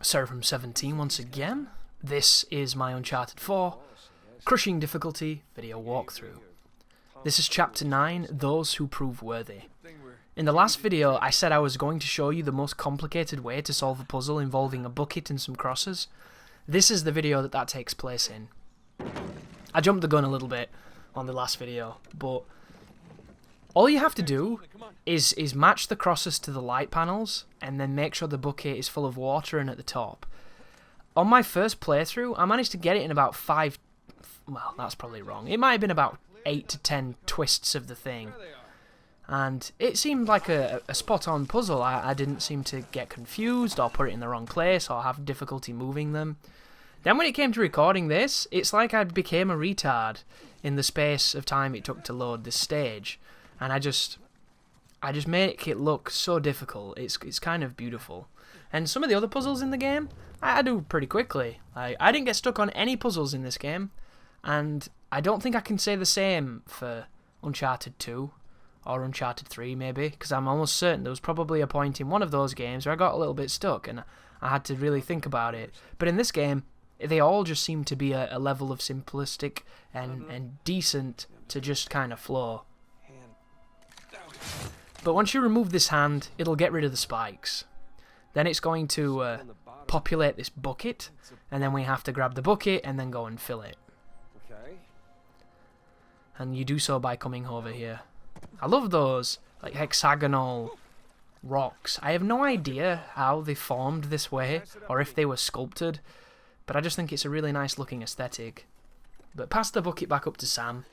From 17 once again. This is my Uncharted 4 Crushing Difficulty video walkthrough. This is Chapter 9, Those Who Prove Worthy. In the last video, I said I was going to show you the most complicated way to solve a puzzle involving a bucket and some crosses. This is the video that takes place in. I jumped the gun a little bit on the last video, but all you have to do is match the crosses to the light panels and then make sure the bucket is full of water and at the top. On my first playthrough, I managed to get it in about 5... Well, that's probably wrong. It might have been about 8 to 10 twists of the thing. And it seemed like a spot-on puzzle. I didn't seem to get confused or put it in the wrong place or have difficulty moving them. Then when it came to recording this, it's like I became a retard in the space of time it took to load this stage. And I just make it look so difficult. It's kind of beautiful. And some of the other puzzles in the game, I do pretty quickly. I didn't get stuck on any puzzles in this game. And I don't think I can say the same for Uncharted 2 or Uncharted 3 maybe, because I'm almost certain there was probably a point in one of those games where I got a little bit stuck and I had to really think about it. But in this game, they all just seem to be a level of simplistic and decent to just kind of flow. But once you remove this hand, it'll get rid of the spikes. Then it's going to populate this bucket, and then we have to grab the bucket and then go and fill it. And you do so by coming over here. I love those like hexagonal rocks. I have no idea how they formed this way or if they were sculpted, but I just think it's a really nice looking aesthetic. But pass the bucket back up to Sam.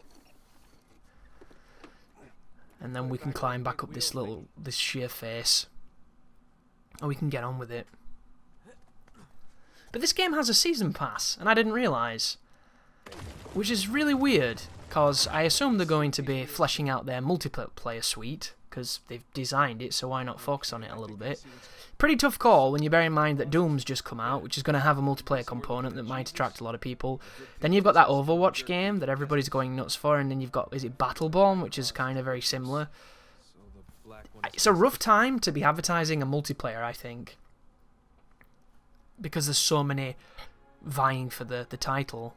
And then we can climb back up this sheer face. And we can get on with it. But this game has a season pass, and I didn't realise. Which is really weird, because I assume they're going to be fleshing out their multiplayer suite, because they've designed it, so why not focus on it a little bit. Pretty tough call when you bear in mind that Doom's just come out, which is going to have a multiplayer component that might attract a lot of people. Then you've got that Overwatch game that everybody's going nuts for, and then you've got, is it Battleborn, which is kind of very similar. It's a rough time to be advertising a multiplayer, I think, because there's so many vying for the title.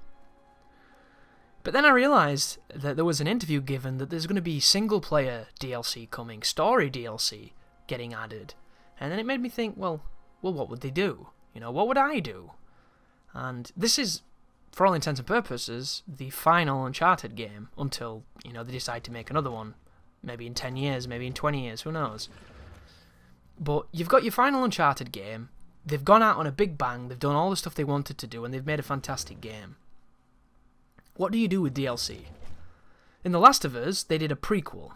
But then I realised that there was an interview given that there's going to be single-player DLC coming, story DLC getting added. And then it made me think, well, what would they do? You know, what would I do? And this is, for all intents and purposes, the final Uncharted game until, you know, they decide to make another one. Maybe in 10 years, maybe in 20 years, who knows? But you've got your final Uncharted game. They've gone out on a big bang. They've done all the stuff they wanted to do, and they've made a fantastic game. What do you do with DLC? In The Last of Us, they did a prequel,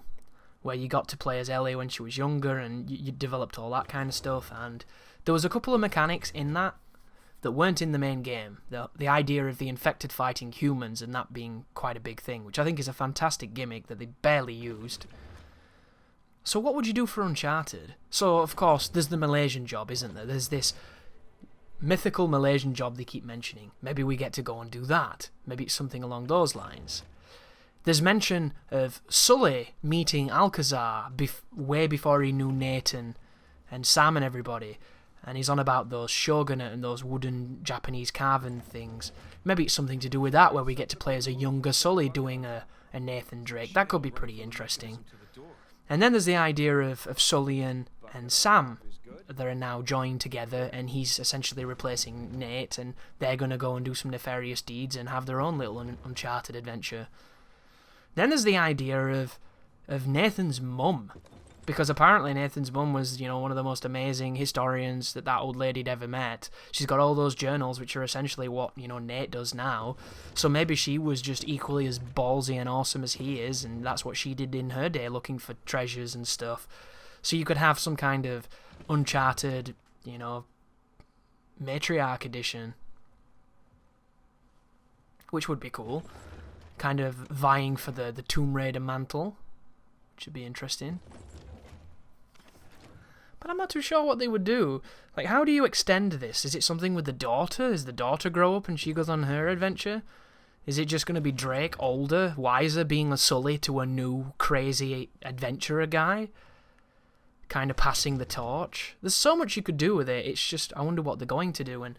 where you got to play as Ellie when she was younger, and you developed all that kind of stuff, and there was a couple of mechanics in that weren't in the main game. The idea of the infected fighting humans and that being quite a big thing, which I think is a fantastic gimmick that they barely used. So what would you do for Uncharted? So, of course, there's the Malaysian job, isn't there? There's this mythical Malaysian job they keep mentioning. Maybe we get to go and do that. Maybe it's something along those lines. There's mention of Sully meeting Alcazar way before he knew Nathan and Sam and everybody. And he's on about those shogunate and those wooden Japanese carving things. Maybe it's something to do with that, where we get to play as a younger Sully doing a Nathan Drake. That could be pretty interesting. And then there's the idea of Sully and Sam that are now joined together, and he's essentially replacing Nate, and they're going to go and do some nefarious deeds and have their own little Uncharted adventure. Then there's the idea of Nathan's mum, because apparently Nathan's mum was, you know, one of the most amazing historians that old lady'd ever met. She's got all those journals, which are essentially what, you know, Nate does now. So maybe she was just equally as ballsy and awesome as he is, and that's what she did in her day, looking for treasures and stuff. So you could have some kind of Uncharted, you know, matriarch edition, which would be cool. Kind of vying for the Tomb Raider mantle, which would be interesting. But I'm not too sure what they would do. Like, how do you extend this? Is it something with the daughter? Does the daughter grow up and she goes on her adventure? Is it just going to be Drake, older, wiser, being a Sully to a new, crazy adventurer guy? kind of passing the torch. There's so much you could do with it. It's just, I wonder what they're going to do. And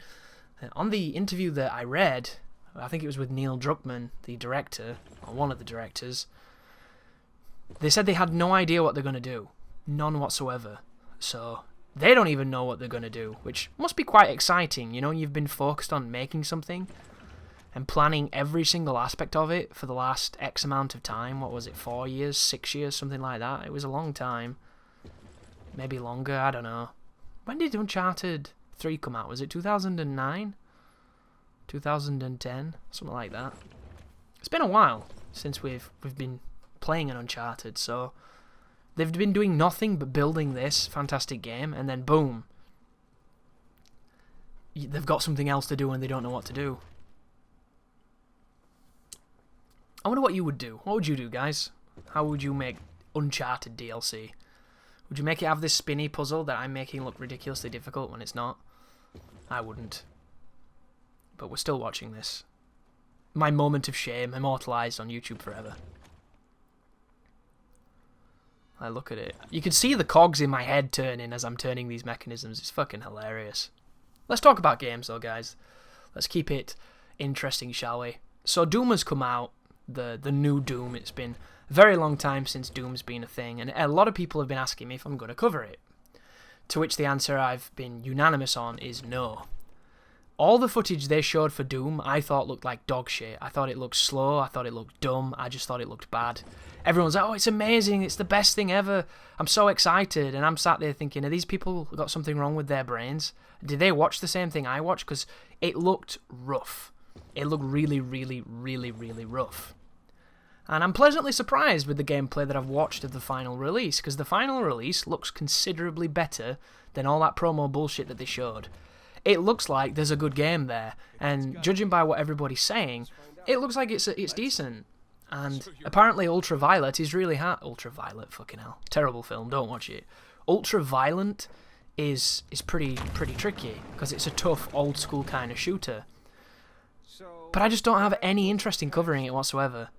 on the interview that I read, I think it was with Neil Druckmann, the director, or one of the directors, they said they had no idea what they're going to do. None whatsoever. So they don't even know what they're going to do, which must be quite exciting. You know, you've been focused on making something and planning every single aspect of it for the last X amount of time. What was it, 4 years, 6 years, something like that? It was a long time. Maybe longer, I don't know. When did Uncharted 3 come out? Was it 2009? 2010? Something like that. It's been a while since we've been playing an Uncharted, so they've been doing nothing but building this fantastic game, and then boom, they've got something else to do and they don't know what to do. I wonder what you would do. What would you do, guys? How would you make Uncharted DLC? Would you make it have this spinny puzzle that I'm making look ridiculously difficult when it's not? I wouldn't. But we're still watching this. My moment of shame, immortalised on YouTube forever. I look at it. You can see the cogs in my head turning as I'm turning these mechanisms. It's fucking hilarious. Let's talk about games though, guys. Let's keep it interesting, shall we? So Doom has come out. The new Doom. It's been a very long time since Doom's been a thing, and a lot of people have been asking me if I'm going to cover it. To which the answer I've been unanimous on is no. All the footage they showed for Doom I thought looked like dog shit. I thought it looked slow, I thought it looked dumb, I just thought it looked bad. Everyone's like, oh, it's amazing, it's the best thing ever, I'm so excited, and I'm sat there thinking, are these people got something wrong with their brains? Did they watch the same thing I watched? Because it looked rough. It looked really, really, really, really rough. And I'm pleasantly surprised with the gameplay that I've watched of the final release, because the final release looks considerably better than all that promo bullshit that they showed. It looks like there's a good game there, and judging by what everybody's saying, it looks like it's decent. And apparently Ultraviolet is really hard. Ultraviolet, fucking hell. Terrible film, don't watch it. Ultraviolent is pretty tricky, because it's a tough, old school kind of shooter. But I just don't have any interest in covering it whatsoever.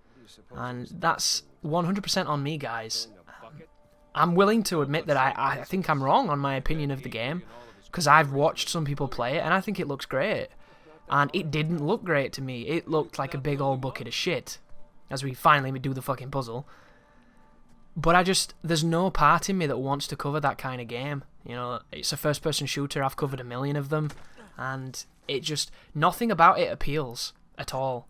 And that's 100% on me, guys. I'm willing to admit that I think I'm wrong on my opinion of the game, because I've watched some people play it, and I think it looks great. And it didn't look great to me. It looked like a big old bucket of shit, as we finally do the fucking puzzle. But there's no part in me that wants to cover that kind of game. You know, it's a first-person shooter, I've covered a million of them, and nothing about it appeals at all.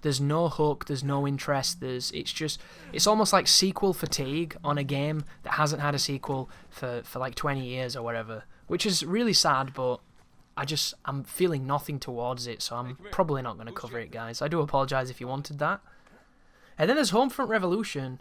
There's no hook, there's no interest, it's almost like sequel fatigue on a game that hasn't had a sequel for like 20 years or whatever, which is really sad, but I'm feeling nothing towards it, so I'm probably not going to cover it, guys. I do apologise if you wanted that. And then there's Homefront Revolution.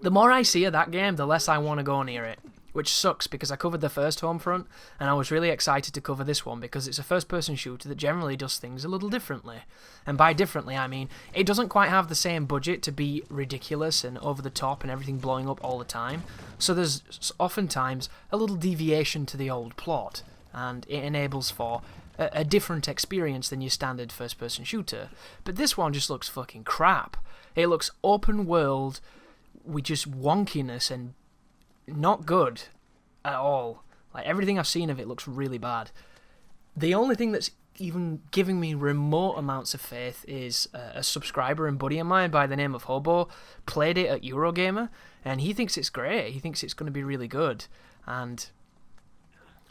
The more I see of that game, the less I want to go near it, which sucks because I covered the first Homefront, and I was really excited to cover this one because it's a first-person shooter that generally does things a little differently. And by differently, I mean it doesn't quite have the same budget to be ridiculous and over the top and everything blowing up all the time. So there's oftentimes a little deviation to the old plot, and it enables for a different experience than your standard first-person shooter. But this one just looks fucking crap. It looks open world with just wonkiness and not good at all. Like, everything I've seen of it looks really bad. The only thing that's even giving me remote amounts of faith is a subscriber and buddy of mine by the name of Hobo played it at Eurogamer, and he thinks it's great. He thinks it's going to be really good, and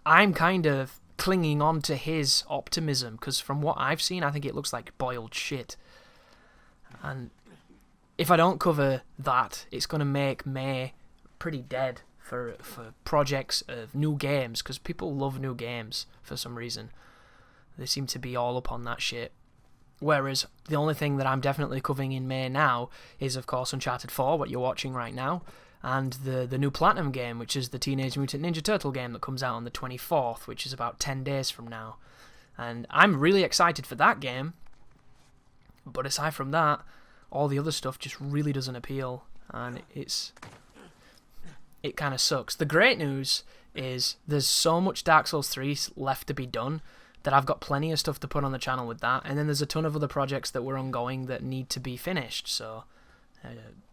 I'm kind of clinging on to his optimism, because from what I've seen, I think it looks like boiled shit. And if I don't cover that, it's going to make May pretty dead for projects of new games, because people love new games for some reason. They seem to be all up on that shit. Whereas the only thing that I'm definitely covering in May now is, of course, Uncharted 4, what you're watching right now, and the new Platinum game, which is the Teenage Mutant Ninja Turtle game that comes out on the 24th, which is about 10 days from now. And I'm really excited for that game, but aside from that, all the other stuff just really doesn't appeal, and it kind of sucks. The great news is there's so much Dark Souls 3 left to be done that I've got plenty of stuff to put on the channel with that, and then there's a ton of other projects that were ongoing that need to be finished, so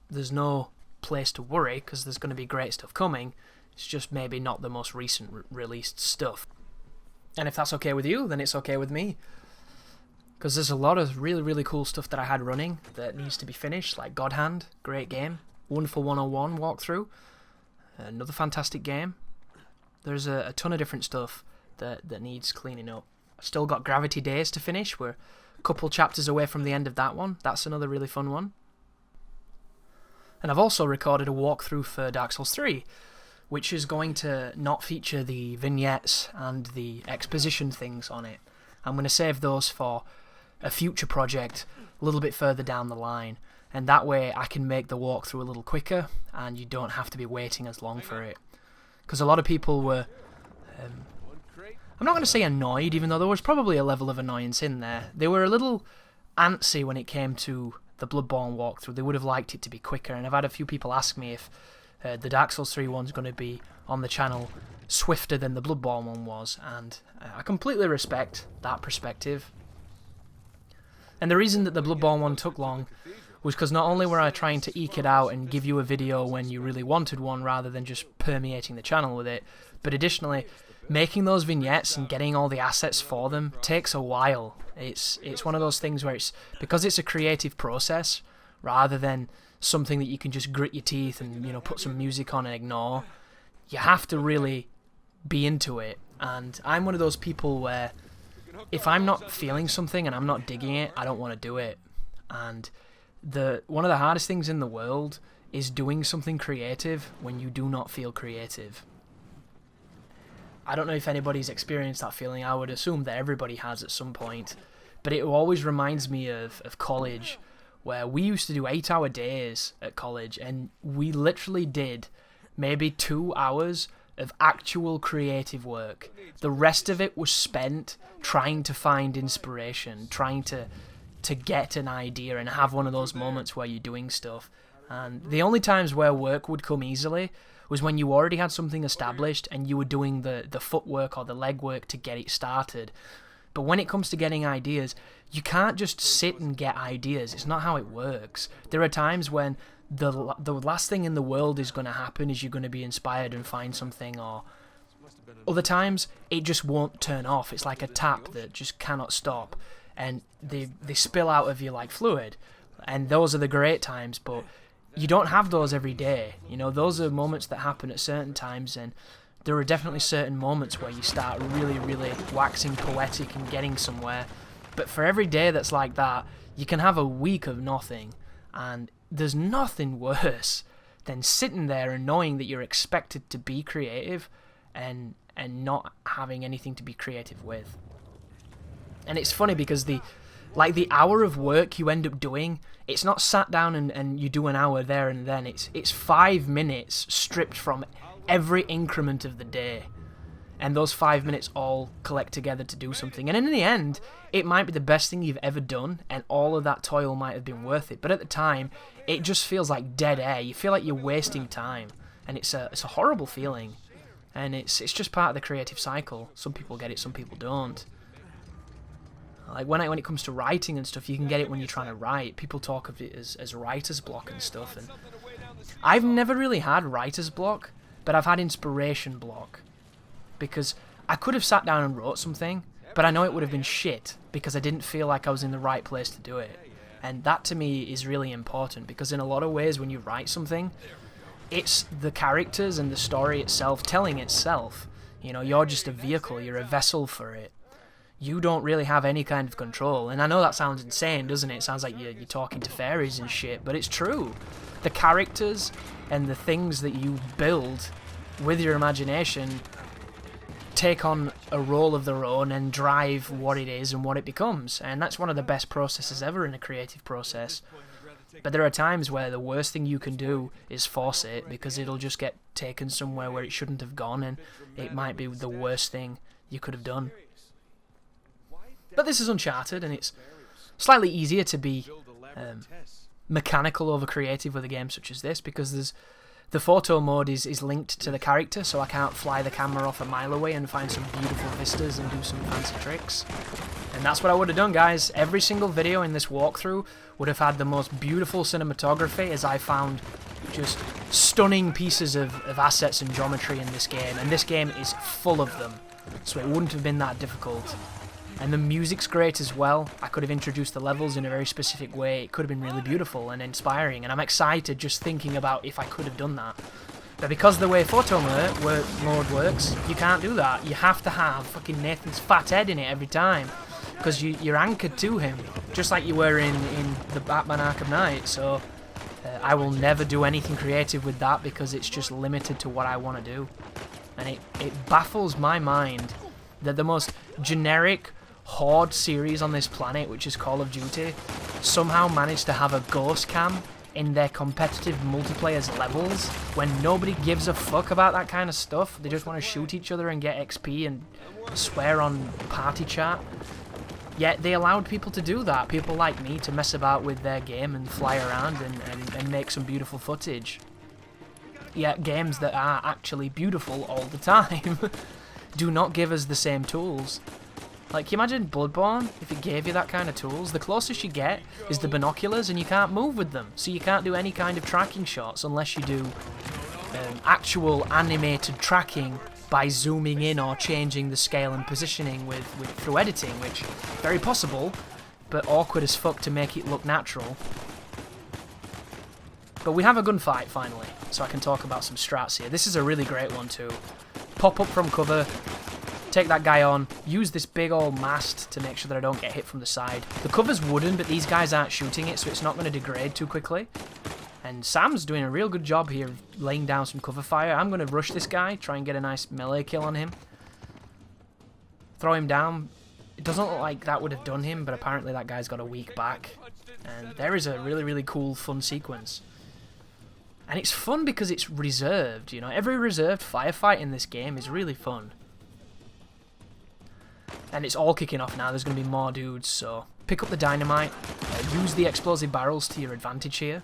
there's no place to worry, because there's going to be great stuff coming. It's just maybe not the most recent released stuff. And if that's okay with you, then it's okay with me. Because there's a lot of really, really cool stuff that I had running that needs to be finished, like God Hand, great game. Wonderful 101 walkthrough, another fantastic game. There's a ton of different stuff that needs cleaning up. I've still got Gravity Days to finish. We're a couple chapters away from the end of that one. That's another really fun one. And I've also recorded a walkthrough for Dark Souls 3, which is going to not feature the vignettes and the exposition things on it. I'm going to save those for a future project a little bit further down the line, and that way I can make the walkthrough a little quicker and you don't have to be waiting as long for it. Because a lot of people were, I'm not going to say annoyed, even though there was probably a level of annoyance in there. They were a little antsy when it came to the Bloodborne walkthrough. They would have liked it to be quicker, and I've had a few people ask me if the Dark Souls 3 one's going to be on the channel swifter than the Bloodborne one was, and I completely respect that perspective. And the reason that the Bloodborne one took long was because not only were I trying to eke it out and give you a video when you really wanted one rather than just permeating the channel with it, but additionally, making those vignettes and getting all the assets for them takes a while. It's one of those things where because it's a creative process rather than something that you can just grit your teeth and, you know, put some music on and ignore. You have to really be into it, and I'm one of those people where if I'm not feeling something and I'm not digging it, I don't want to do it. And one of the hardest things in the world is doing something creative when you do not feel creative. I don't know if anybody's experienced that feeling. I would assume that everybody has at some point, but it always reminds me of college, where we used to do 8-hour days at college, and we literally did maybe 2 hours of actual creative work. The rest of it was spent trying to find inspiration, trying to get an idea and have one of those moments where you're doing stuff. And the only times where work would come easily was when you already had something established and you were doing the footwork or the legwork to get it started. But when it comes to getting ideas, you can't just sit and get ideas. It's not how it works. There are times when the last thing in the world is going to happen is you're going to be inspired and find something, or other times it just won't turn off. It's like a tap that just cannot stop, and they spill out of you like fluid, and those are the great times, but you don't have those every day. You know, those are moments that happen at certain times, and there are definitely certain moments where you start really, really waxing poetic and getting somewhere. But for every day that's like that, you can have a week of nothing, and there's nothing worse than sitting there and knowing that you're expected to be creative and not having anything to be creative with. And it's funny because the hour of work you end up doing, it's not sat down and you do an hour there and then. It's 5 minutes stripped from every increment of the day. And those 5 minutes all collect together to do something. And in the end, it might be the best thing you've ever done, and all of that toil might have been worth it. But at the time, it just feels like dead air. You feel like you're wasting time. And it's a horrible feeling. And it's just part of the creative cycle. Some people get it, some people don't. Like when it comes to writing and stuff, you can get it when you're trying to write. People talk of it as writer's block and stuff. And I've never really had writer's block, but I've had inspiration block. Because I could have sat down and wrote something, but I know it would have been shit because I didn't feel like I was in the right place to do it. And that to me is really important, because in a lot of ways when you write something, it's the characters and the story itself telling itself. You know, you're just a vehicle, you're a vessel for it. You don't really have any kind of control. And I know that sounds insane, doesn't it? It sounds like you're talking to fairies and shit, but it's true. The characters and the things that you build with your imagination take on a role of their own and drive what it is and what it becomes. And that's one of the best processes ever in a creative process. But there are times where the worst thing you can do is force it, because it'll just get taken somewhere where it shouldn't have gone, and it might be the worst thing you could have done. But this is Uncharted, and it's slightly easier to be mechanical over creative with a game such as this, because the photo mode is linked to the character, so I can't fly the camera off a mile away and find some beautiful vistas and do some fancy tricks. And that's what I would have done, guys. Every single video in this walkthrough would have had the most beautiful cinematography, as I found just stunning pieces of assets and geometry in this game, and this game is full of them, so it wouldn't have been that difficult. And the music's great as well. I could have introduced the levels in a very specific way. It could have been really beautiful and inspiring, and I'm excited just thinking about if I could have done that. But because of the way photo mode works, you can't do that. You have to have fucking Nathan's fat head in it every time, because you're anchored to him, just like you were in the Batman Arkham Knight. So I will never do anything creative with that because it's just limited to what I want to do. And it baffles my mind that the most generic horde series on this planet, which is Call of Duty, somehow managed to have a ghost cam in their competitive multiplayer's levels when nobody gives a fuck about that kind of stuff. They just want to shoot each other and get XP and swear on party chat. Yet they allowed people to do that, people like me, to mess about with their game and fly around and make some beautiful footage. Yet games that are actually beautiful all the time do not give us the same tools. Like, can you imagine Bloodborne if it gave you that kind of tools? The closest you get is the binoculars, and you can't move with them, so you can't do any kind of tracking shots unless you do actual animated tracking by zooming in or changing the scale and positioning through editing, which is very possible, but awkward as fuck to make it look natural. But we have a gunfight finally, so I can talk about some strats here. This is a really great one too. Pop up from cover, take that guy on, use this big old mast to make sure that I don't get hit from the side. The cover's wooden, but these guys aren't shooting it, so it's not going to degrade too quickly. And Sam's doing a real good job here of laying down some cover fire. I'm going to rush this guy, try and get a nice melee kill on him. Throw him down. It doesn't look like that would have done him, but apparently that guy's got a weak back. And there is a really, really cool, fun sequence. And it's fun because it's reserved, you know. Every reserved firefight in this game is really fun. And it's all kicking off now. There's going to be more dudes, so pick up the dynamite. Use the explosive barrels to your advantage here.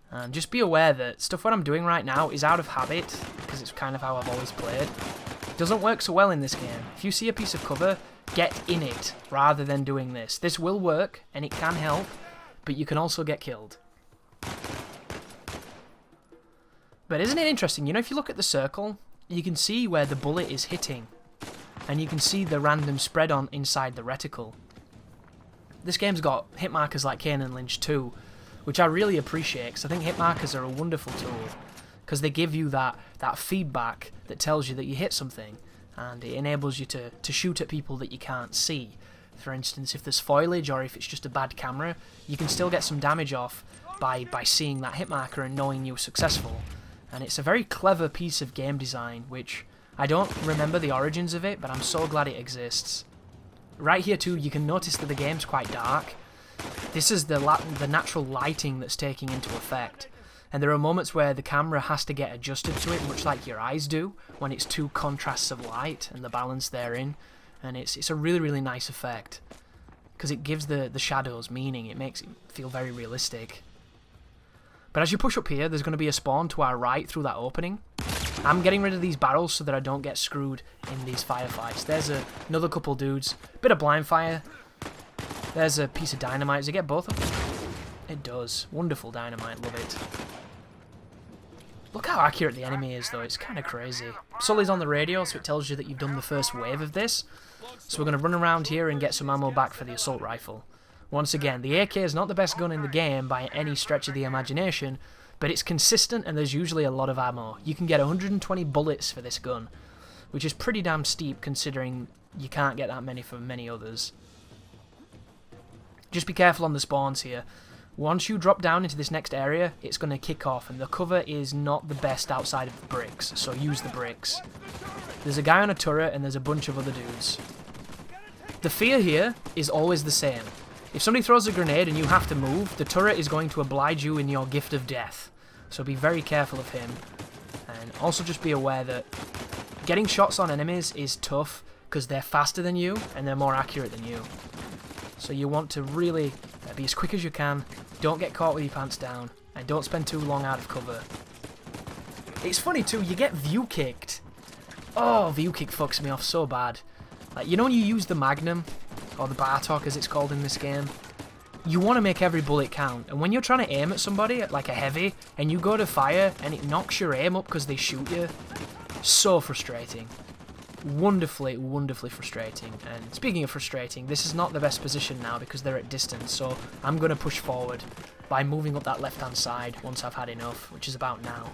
And just be aware that stuff what I'm doing right now is out of habit, because it's kind of how I've always played. It doesn't work so well in this game. If you see a piece of cover, get in it, rather than doing this. This will work, and it can help, but you can also get killed. But isn't it interesting? You know, if you look at the circle, you can see where the bullet is hitting. And you can see the random spread on inside the reticle. This game's got hit markers like Kane and Lynch 2, which I really appreciate, because I think hit markers are a wonderful tool, because they give you that feedback that tells you that you hit something, and it enables you to shoot at people that you can't see. For instance, if there's foliage or if it's just a bad camera, you can still get some damage off by seeing that hit marker and knowing you were successful. And it's a very clever piece of game design, which I don't remember the origins of it, but I'm so glad it exists. Right here too, you can notice that the game's quite dark. This is the natural lighting that's taking into effect. And there are moments where the camera has to get adjusted to it, much like your eyes do, when it's two contrasts of light and the balance therein. And it's a really, really nice effect, because it gives the shadows meaning. It makes it feel very realistic. But as you push up here, there's going to be a spawn to our right through that opening. I'm getting rid of these barrels so that I don't get screwed in these firefights. There's another couple dudes. Bit of blind fire. There's a piece of dynamite. Does it get both of them? It does. Wonderful dynamite. Love it. Look how accurate the enemy is, though. It's kind of crazy. Sully's on the radio, so it tells you that you've done the first wave of this. So we're going to run around here and get some ammo back for the assault rifle. Once again, the AK is not the best gun in the game by any stretch of the imagination, but it's consistent and there's usually a lot of ammo. You can get 120 bullets for this gun, which is pretty damn steep considering you can't get that many for many others. Just be careful on the spawns here. Once you drop down into this next area, it's going to kick off, and the cover is not the best outside of the bricks, so use the bricks. There's a guy on a turret and there's a bunch of other dudes. The fear here is always the same. If somebody throws a grenade and you have to move, the turret is going to oblige you in your gift of death. So be very careful of him. And also just be aware that getting shots on enemies is tough because they're faster than you and they're more accurate than you. So you want to really be as quick as you can, don't get caught with your pants down, and don't spend too long out of cover. It's funny too, you get view kicked. Oh, view kick fucks me off so bad. Like, you know when you use the Magnum, or the Bartok as it's called in this game, you want to make every bullet count. And when you're trying to aim at somebody, like a heavy, and you go to fire, and it knocks your aim up because they shoot you, so frustrating. Wonderfully, wonderfully frustrating. And speaking of frustrating, this is not the best position now because they're at distance, so I'm going to push forward by moving up that left-hand side once I've had enough, which is about now.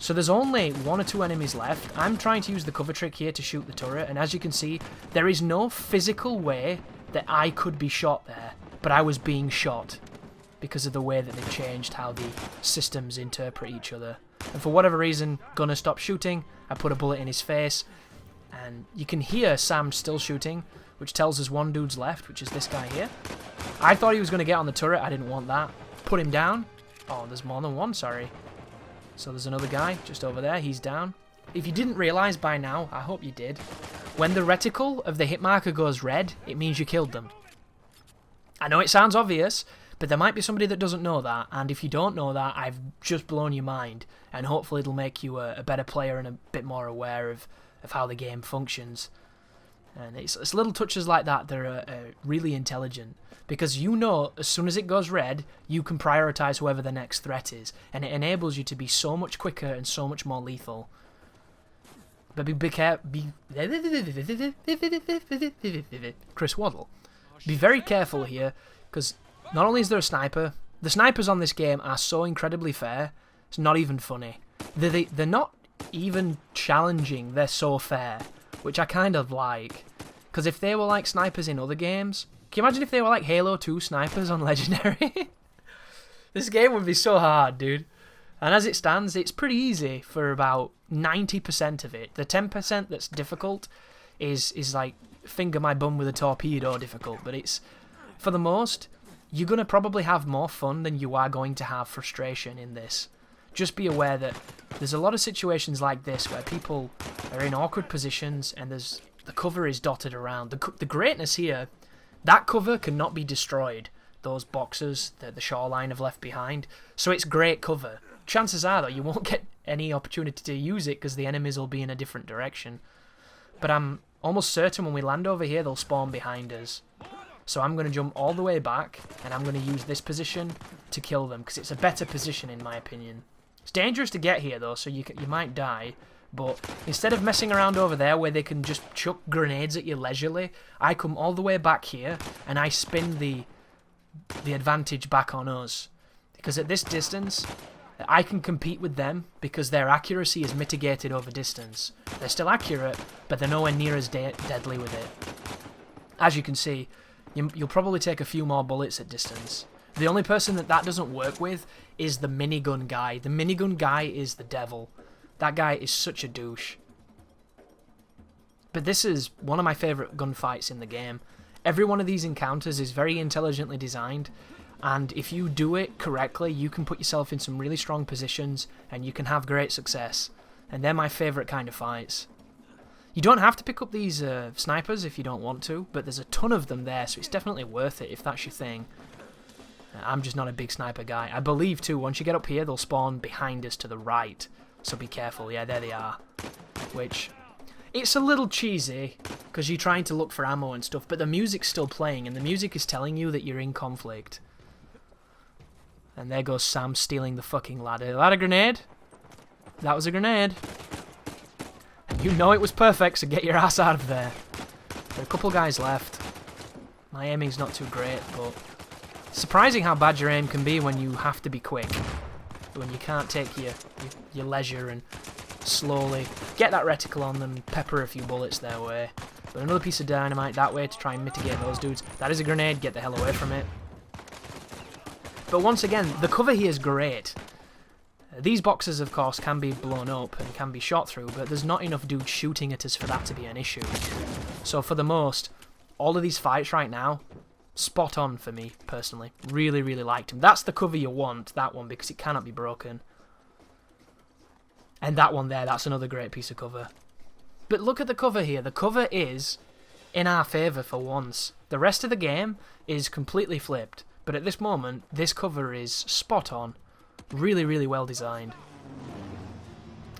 So there's only 1 or 2 enemies left. I'm trying to use the cover trick here to shoot the turret, and as you can see, there is no physical way that I could be shot there, but I was being shot because of the way that they've changed how the systems interpret each other. And for whatever reason, Gunner stopped shooting, I put a bullet in his face, and you can hear Sam still shooting, which tells us 1 dude's left, which is this guy here. I thought he was going to get on the turret, I didn't want that. Put him down. Oh, there's more than 1, sorry. So there's another guy just over there, he's down. If you didn't realise by now, I hope you did, when the reticle of the hit marker goes red, it means you killed them. I know it sounds obvious, but there might be somebody that doesn't know that, and if you don't know that, I've just blown your mind, and hopefully it'll make you a better player and a bit more aware of how the game functions. And it's little touches like that that are really intelligent, because you know as soon as it goes red, you can prioritise whoever the next threat is, and it enables you to be so much quicker and so much more lethal. But Chris Waddle. Be very careful here, because not only is there a sniper, the snipers on this game are so incredibly fair, it's not even funny. They're not even challenging, they're so fair, which I kind of like. Because if they were like snipers in other games, can you imagine if they were like Halo 2 snipers on Legendary? This game would be so hard, dude. And as it stands, it's pretty easy for about 90% of it. The 10% that's difficult is like finger my bum with a torpedo difficult, but it's, for the most, you're going to probably have more fun than you are going to have frustration in this. Just be aware that there's a lot of situations like this where people are in awkward positions and the cover is dotted around. The greatness here, that cover cannot be destroyed, those boxes that the shoreline have left behind, so it's great cover. Chances are, though, you won't get any opportunity to use it because the enemies will be in a different direction. But I'm almost certain when we land over here, they'll spawn behind us. So I'm going to jump all the way back, and I'm going to use this position to kill them, because it's a better position in my opinion. It's dangerous to get here, though, so you might die. But instead of messing around over there where they can just chuck grenades at you leisurely, I come all the way back here, and I spin the advantage back on us. Because at this distance, I can compete with them because their accuracy is mitigated over distance. They're still accurate, but they're nowhere near as deadly with it. As you can see, you'll probably take a few more bullets at distance. The only person that doesn't work with is the minigun guy. The minigun guy is the devil. That guy is such a douche. But this is one of my favourite gunfights in the game. Every one of these encounters is very intelligently designed, and if you do it correctly, you can put yourself in some really strong positions, and you can have great success. And they're my favourite kind of fights. You don't have to pick up these snipers if you don't want to, but there's a ton of them there, so it's definitely worth it if that's your thing. I'm just not a big sniper guy. I believe, too, once you get up here, they'll spawn behind us to the right, so be careful. Yeah, there they are. Which, it's a little cheesy, because you're trying to look for ammo and stuff, but the music's still playing, and the music is telling you that you're in conflict. And there goes Sam stealing the fucking ladder. Is that a grenade? That was a grenade. And you know it was perfect, so get your ass out of there. There are a couple guys left. My aiming's not too great, but it's surprising how bad your aim can be when you have to be quick. When you can't take your leisure and slowly get that reticle on them, pepper a few bullets their way. But another piece of dynamite that way to try and mitigate those dudes. That is a grenade, get the hell away from it. But once again, the cover here is great. These boxes, of course, can be blown up and can be shot through, but there's not enough dudes shooting at us for that to be an issue. So for the most, all of these fights right now, spot on for me, personally. Really, really liked them. That's the cover you want, that one, because it cannot be broken. And that one there, that's another great piece of cover. But look at the cover here. The cover is in our favour for once. The rest of the game is completely flipped. But at this moment, this cover is spot on. Really, really well designed.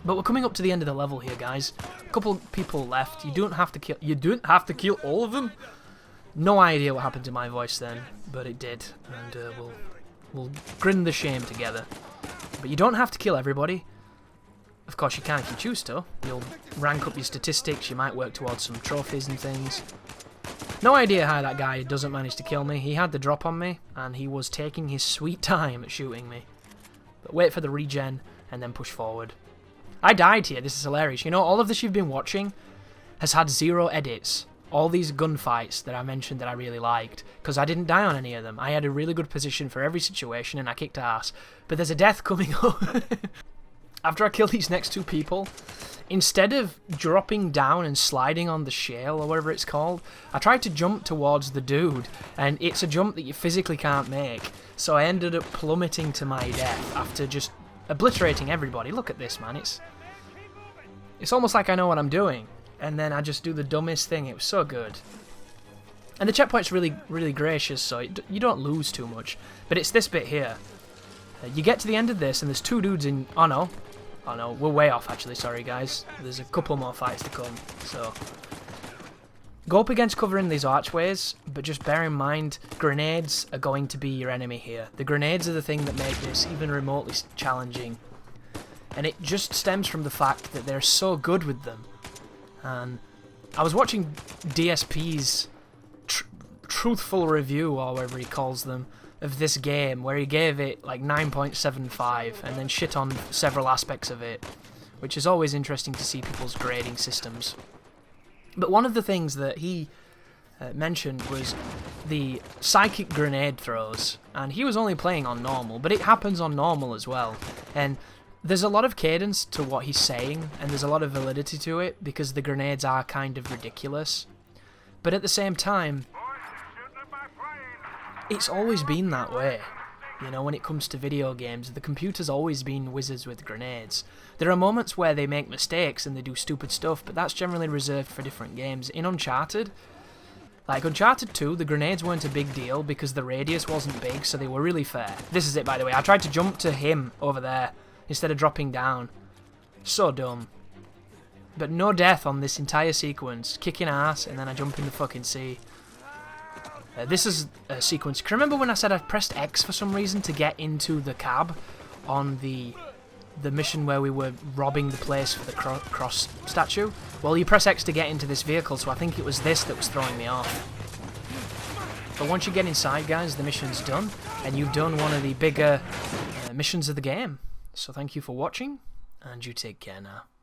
But we're coming up to the end of the level here, guys. A couple people left. You don't have to kill all of them. No idea what happened to my voice then, but it did, and we'll grin the shame together. But you don't have to kill everybody. Of course you can if you choose to. You'll rank up your statistics, you might work towards some trophies and things. No idea how that guy doesn't manage to kill me. He had the drop on me, and he was taking his sweet time at shooting me. But wait for the regen, and then push forward. I died here, this is hilarious. You know, all of this you've been watching has had 0 edits. All these gunfights that I mentioned that I really liked, because I didn't die on any of them. I had a really good position for every situation, and I kicked ass. But there's a death coming up. After I kill these next 2 people, instead of dropping down and sliding on the shale, or whatever it's called, I tried to jump towards the dude, and it's a jump that you physically can't make. So I ended up plummeting to my death after just obliterating everybody. Look at this, man. It's almost like I know what I'm doing. And then I just do the dumbest thing. It was so good. And the checkpoint's really, really gracious, so you don't lose too much. But it's this bit here. You get to the end of this, and there's 2 dudes in... Oh, no. Oh, no. We're way off, actually. Sorry, guys. There's a couple more fights to come. So, go up against cover in these archways, but just bear in mind, grenades are going to be your enemy here. The grenades are the thing that make this even remotely challenging. And it just stems from the fact that they're so good with them. And I was watching DSP's truthful review, or whatever he calls them, of this game, where he gave it like 9.75 and then shit on several aspects of it, which is always interesting to see people's grading systems. But one of the things that he mentioned was the psychic grenade throws, and he was only playing on normal, but it happens on normal as well. And there's a lot of cadence to what he's saying, and there's a lot of validity to it, because the grenades are kind of ridiculous. But at the same time, it's always been that way. You know, when it comes to video games, the computer's always been wizards with grenades. There are moments where they make mistakes and they do stupid stuff, but that's generally reserved for different games. In Uncharted, like Uncharted 2, the grenades weren't a big deal because the radius wasn't big, so they were really fair. This is it, by the way. I tried to jump to him over there instead of dropping down. So dumb. But no death on this entire sequence. Kicking ass, and then I jump in the fucking sea. This is a sequence. Can you remember when I said I pressed X for some reason to get into the cab on the mission where we were robbing the place for the cross statue? Well, you press X to get into this vehicle, so I think it was this that was throwing me off. But once you get inside, guys, the mission's done, and you've done one of the bigger missions of the game. So thank you for watching, and you take care now.